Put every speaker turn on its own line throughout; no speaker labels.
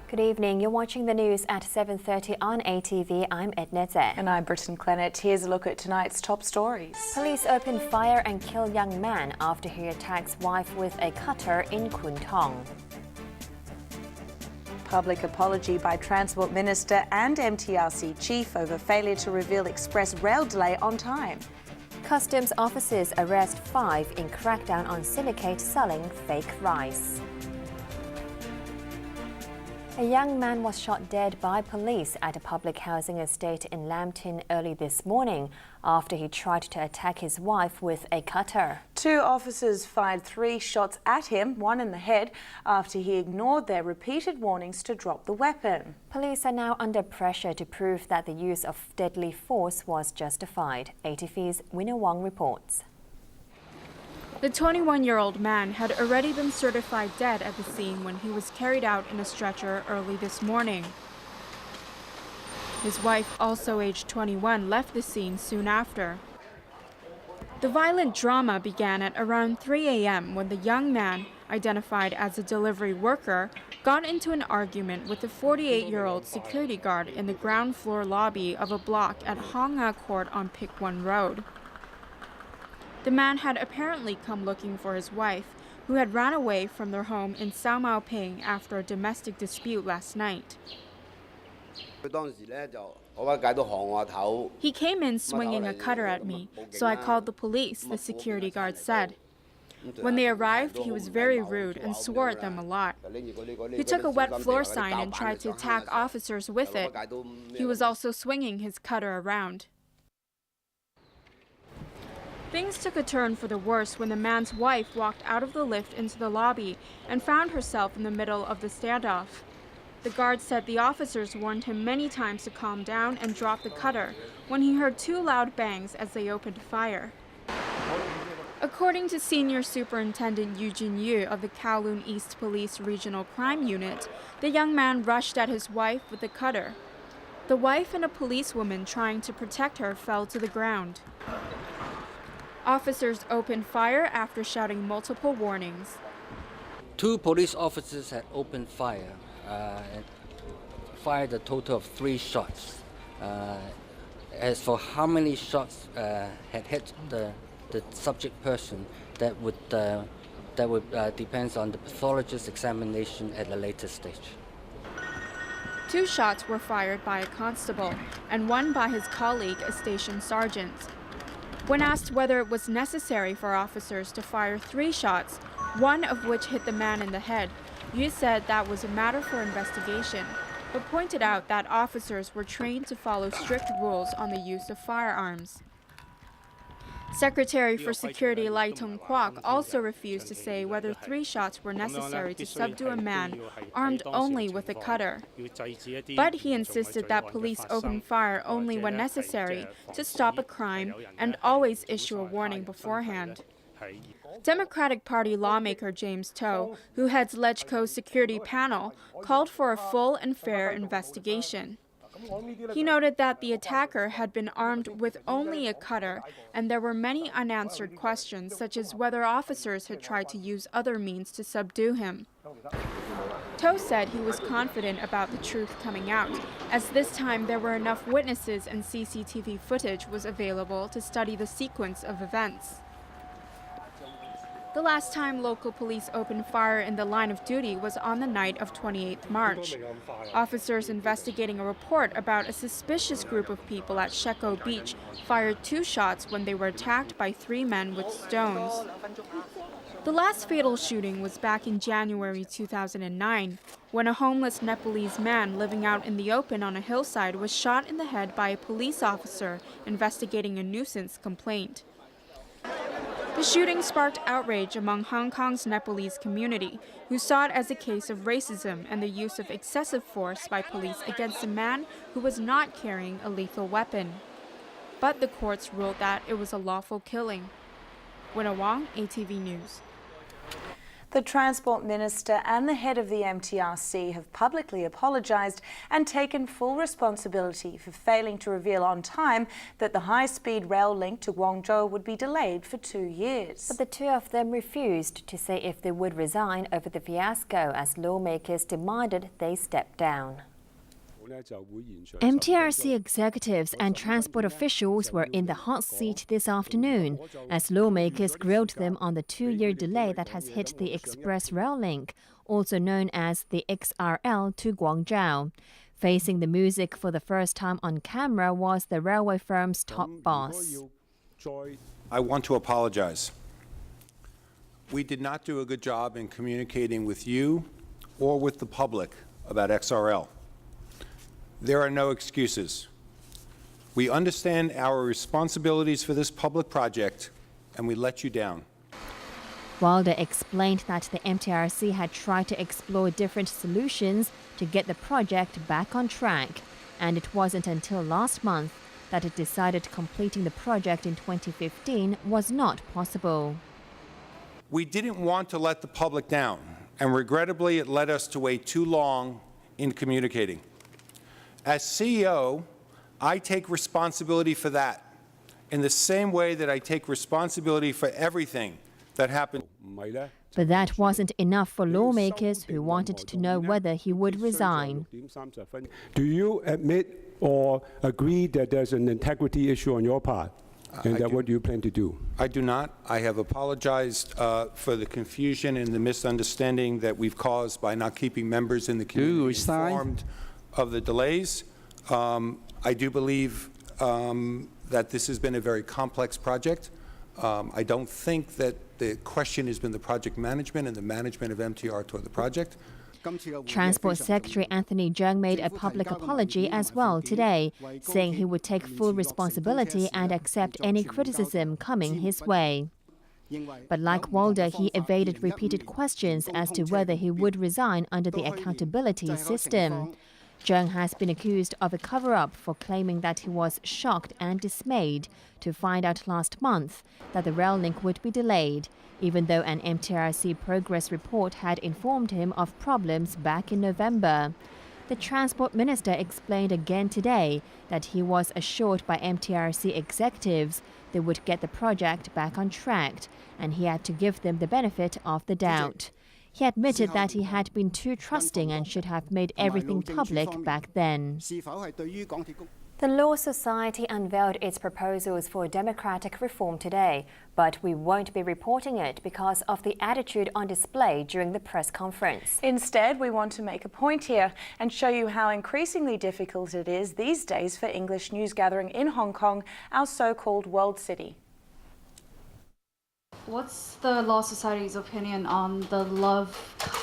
Good evening. You're watching the news at 7:30 on ATV. I'm Edna Tse.
And I'm Brittyn Clennett. Here's a look at tonight's top stories.
Police open fire and kill young man after he attacks wife with a cutter in Kwun Tong.
Public apology by Transport Minister and MTRC Chief over failure to reveal express rail delay on time.
Customs officers arrest 5 in crackdown on syndicate selling fake rice. A young man was shot dead by police at a public housing estate in Lambton early this morning after he tried to attack his wife with a cutter.
2 officers fired 3 shots at him, 1 in the head, after he ignored their repeated warnings to drop the weapon.
Police are now under pressure to prove that the use of deadly force was justified. ATV's Winner Wong reports.
The 21-year-old man had already been certified dead at the scene when he was carried out in a stretcher early this morning. His wife, also aged 21, left the scene soon after. The violent drama began at around 3 a.m. when the young man, identified as a delivery worker, got into an argument with a 48-year-old security guard in the ground floor lobby of a block at Hong Nga Court on Pick One Road. The man had apparently come looking for his wife, who had ran away from their home in Sao Mau Ping after a domestic dispute last night. He came in swinging a cutter at me, so I called the police, the security guard said. When they arrived, he was very rude and swore at them a lot. He took a wet floor sign and tried to attack officers with it. He was also swinging his cutter around. Things took a turn for the worse when the man's wife walked out of the lift into the lobby and found herself in the middle of the standoff. The guard said the officers warned him many times to calm down and drop the cutter when he heard 2 loud bangs as they opened fire. According to Senior Superintendent Eugene Yu of the Kowloon East Police Regional Crime Unit, the young man rushed at his wife with the cutter. The wife and a policewoman trying to protect her fell to the ground. Officers opened fire after shouting multiple warnings.
2 police officers had opened fire and fired a total of 3 shots. As for how many shots had hit the subject person, that would depends on the pathologist's examination at a later stage.
2 shots were fired by a constable and 1 by his colleague, a station sergeant. When asked whether it was necessary for officers to fire 3 shots, 1 of which hit the man in the head, Yu said that was a matter for investigation, but pointed out that officers were trained to follow strict rules on the use of firearms. Secretary for Security Lai Tong-kwok also refused to say whether 3 shots were necessary to subdue a man armed only with a cutter. But he insisted that police open fire only when necessary to stop a crime and always issue a warning beforehand. Democratic Party lawmaker James To, who heads LegCo's security panel, called for a full and fair investigation. He noted that the attacker had been armed with only a cutter, and there were many unanswered questions, such as whether officers had tried to use other means to subdue him. To said he was confident about the truth coming out, as this time there were enough witnesses and CCTV footage was available to study the sequence of events. The last time local police opened fire in the line of duty was on the night of 28th March. Officers investigating a report about a suspicious group of people at Sheko Beach fired 2 shots when they were attacked by 3 men with stones. The last fatal shooting was back in January 2009, when a homeless Nepalese man living out in the open on a hillside was shot in the head by a police officer investigating a nuisance complaint. The shooting sparked outrage among Hong Kong's Nepalese community, who saw it as a case of racism and the use of excessive force by police against a man who was not carrying a lethal weapon. But the courts ruled that it was a lawful killing. Winner Wong, ATV News.
The Transport Minister and the head of the MTRC have publicly apologised and taken full responsibility for failing to reveal on time that the high-speed rail link to Guangzhou would be delayed for 2 years.
But the two of them refused to say if they would resign over the fiasco as lawmakers demanded they step down. MTRC executives and transport officials were in the hot seat this afternoon as lawmakers grilled them on the 2-year delay that has hit the express rail link, also known as the XRL, to Guangzhou. Facing the music for the first time on camera was the railway firm's top boss.
I want to apologize. We did not do a good job in communicating with you or with the public about XRL. There are no excuses. We understand our responsibilities for this public project, and we let you down.
Wilder explained that the MTRC had tried to explore different solutions to get the project back on track, and it wasn't until last month that it decided completing the project in 2015 was not possible.
We didn't want to let the public down, and regrettably it led us to wait too long in communicating. As CEO, I take responsibility for that in the same way that I take responsibility for everything that happened.
But that wasn't enough for lawmakers who wanted to know whether he would resign.
Do you admit or agree that there's an integrity issue on your part? And what do you plan to do?
I do not. I have apologized for the confusion and the misunderstanding that we've caused by not keeping members in the community informed of the delays. I do believe that this has been a very complex project. I don't think that the question has been the project management and the management of MTR toward the project.
Transport Secretary Anthony Zheng made a public apology as well today, saying he would take full responsibility and accept any criticism coming his way. But like Wilder, he evaded repeated questions as to whether he would resign under the accountability system. Zheng has been accused of a cover-up for claiming that he was shocked and dismayed to find out last month that the rail link would be delayed, even though an MTRC progress report had informed him of problems back in November. The Transport Minister explained again today that he was assured by MTRC executives they would get the project back on track, and he had to give them the benefit of the doubt. He admitted that he had been too trusting and should have made everything public back then. The Law Society unveiled its proposals for democratic reform today, but we won't be reporting it because of the attitude on display during the press conference.
Instead, we want to make a point here and show you how increasingly difficult it is these days for English news gathering in Hong Kong, our so-called world city.
What's the Law Society's opinion on the love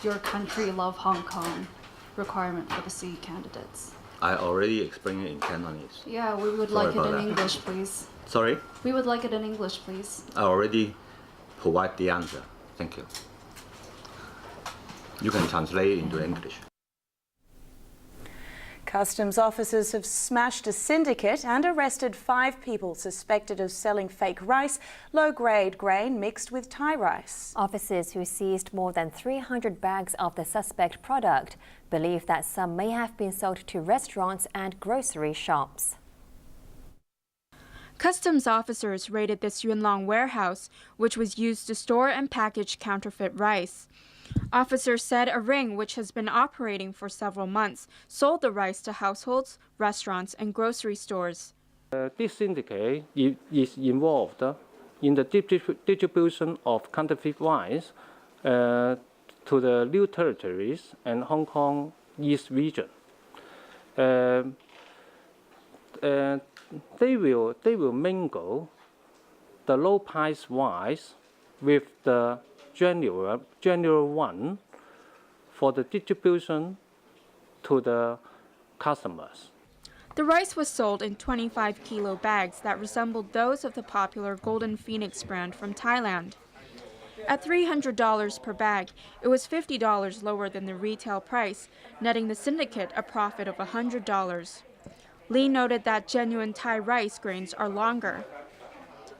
your country, love Hong Kong requirement for the C candidates?
I already explained it in Cantonese.
Yeah, we would like it in English, please.
Sorry?
We would like it in English, please.
I already provide the answer. Thank you. You can translate it into English.
Customs officers have smashed a syndicate and arrested 5 people suspected of selling fake rice, low-grade grain mixed with Thai rice.
Officers who seized more than 300 bags of the suspect product believe that some may have been sold to restaurants and grocery shops.
Customs officers raided this Yunlong warehouse, which was used to store and package counterfeit rice. Officers said a ring which has been operating for several months sold the rice to households, restaurants, and grocery stores.
This syndicate is involved in the distribution of counterfeit rice to the New Territories and Hong Kong East region. They will mingle the low-price rice with the general one for the distribution to the customers.
The rice was sold in 25-kilo bags that resembled those of the popular Golden Phoenix brand from Thailand. At $300 per bag, it was $50 lower than the retail price, netting the syndicate a profit of $100. Lee noted that genuine Thai rice grains are longer.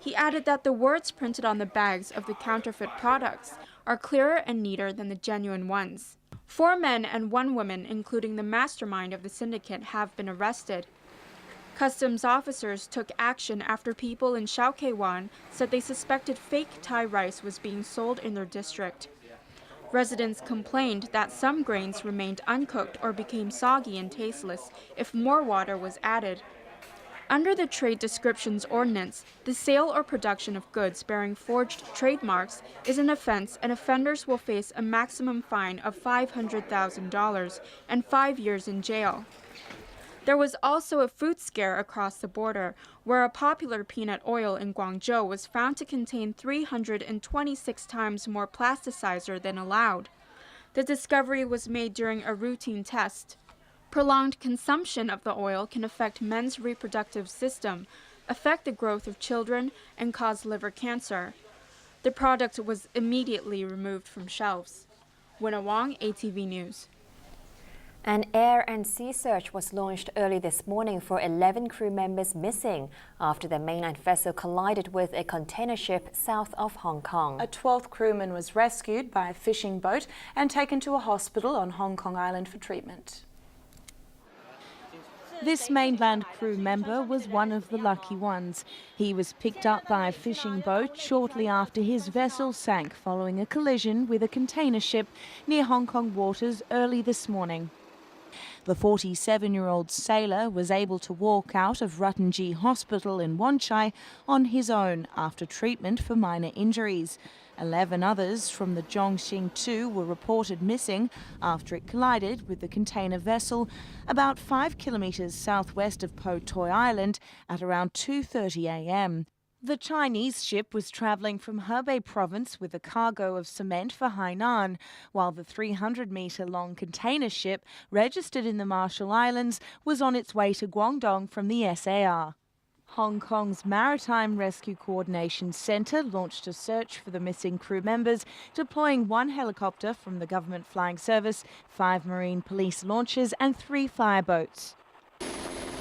He added that the words printed on the bags of the counterfeit products are clearer and neater than the genuine ones. 4 men and 1 woman, including the mastermind of the syndicate, have been arrested. Customs officers took action after people in Shaoquan said they suspected fake Thai rice was being sold in their district. Residents complained that some grains remained uncooked or became soggy and tasteless if more water was added. Under the Trade Descriptions Ordinance, the sale or production of goods bearing forged trademarks is an offense, and offenders will face a maximum fine of $500,000 and 5 years in jail. There was also a food scare across the border, where a popular peanut oil in Guangzhou was found to contain 326 times more plasticizer than allowed. The discovery was made during a routine test. Prolonged consumption of the oil can affect men's reproductive system, affect the growth of children, and cause liver cancer. The product was immediately removed from shelves. Winna Wong, ATV News.
An air and sea search was launched early this morning for 11 crew members missing after the mainland vessel collided with a container ship south of Hong Kong.
A 12th crewman was rescued by a fishing boat and taken to a hospital on Hong Kong Island for treatment.
This mainland crew member was one of the lucky ones. He was picked up by a fishing boat shortly after his vessel sank following a collision with a container ship near Hong Kong waters early this morning. The 47-year-old sailor was able to walk out of Rattanji Hospital in Wan Chai on his own after treatment for minor injuries. 11 others from the Zhongxing 2 were reported missing after it collided with the container vessel about 5 kilometres southwest of Po Toi Island at around 2:30 a.m. The Chinese ship was travelling from Hebei province with a cargo of cement for Hainan, while the 300-metre-long container ship registered in the Marshall Islands was on its way to Guangdong from the SAR. Hong Kong's Maritime Rescue Coordination Centre launched a search for the missing crew members, deploying 1 helicopter from the Government Flying Service, 5 Marine Police launches and 3 fireboats.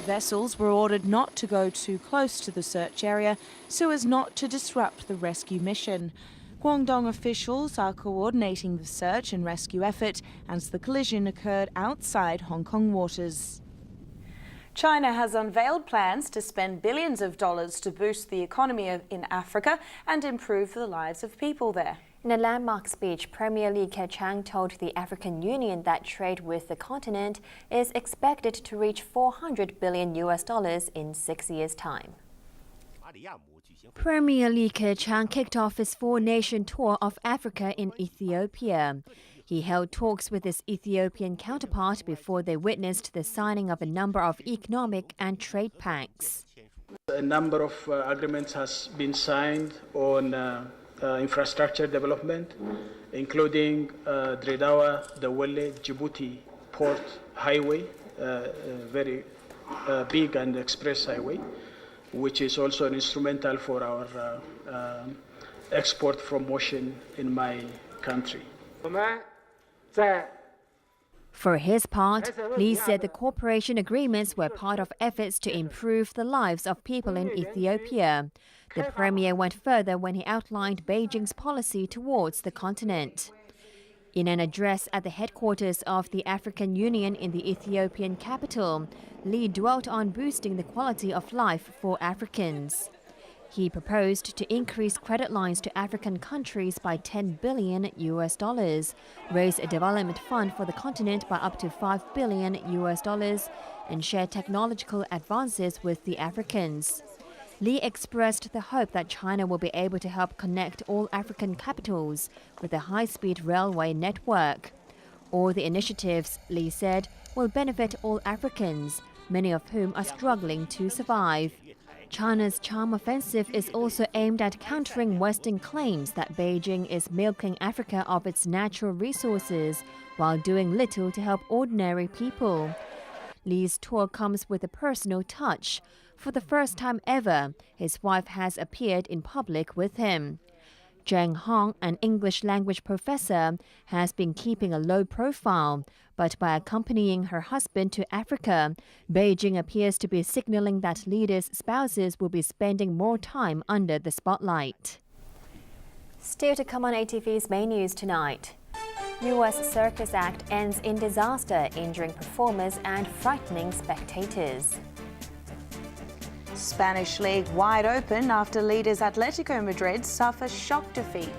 Vessels were ordered not to go too close to the search area so as not to disrupt the rescue mission. Guangdong officials are coordinating the search and rescue effort as the collision occurred outside Hong Kong waters.
China has unveiled plans to spend billions of dollars to boost the economy in Africa and improve the lives of people there.
In a landmark speech, Premier Li Keqiang told the African Union that trade with the continent is expected to reach $400 billion in 6 years' time. Premier Li Keqiang kicked off his 4-nation tour of Africa in Ethiopia. He held talks with his Ethiopian counterpart before they witnessed the signing of a number of economic and trade pacts.
A number of agreements has been signed on infrastructure development, including Dreddawa, Dawele, Djibouti Port Highway, very big and express highway, which is also instrumental for our export promotion in my country.
For his part, Li said the cooperation agreements were part of efforts to improve the lives of people in Ethiopia. The premier went further when he outlined Beijing's policy towards the continent. In an address at the headquarters of the African Union in the Ethiopian capital, Li dwelt on boosting the quality of life for Africans. He proposed to increase credit lines to African countries by $10 billion, raise a development fund for the continent by up to $5 billion, and share technological advances with the Africans. Li expressed the hope that China will be able to help connect all African capitals with a high-speed railway network. All the initiatives, Li said, will benefit all Africans, many of whom are struggling to survive. China's charm offensive is also aimed at countering Western claims that Beijing is milking Africa of its natural resources while doing little to help ordinary people. Li's tour comes with a personal touch. For the first time ever, his wife has appeared in public with him. Zheng Hong, an English language professor, has been keeping a low profile, but by accompanying her husband to Africa, Beijing appears to be signaling that leaders' spouses will be spending more time under the spotlight. Still to come on ATV's main news tonight. US Circus Act ends in disaster, injuring performers and frightening spectators.
Spanish League wide open after leaders Atletico Madrid suffer shock defeat.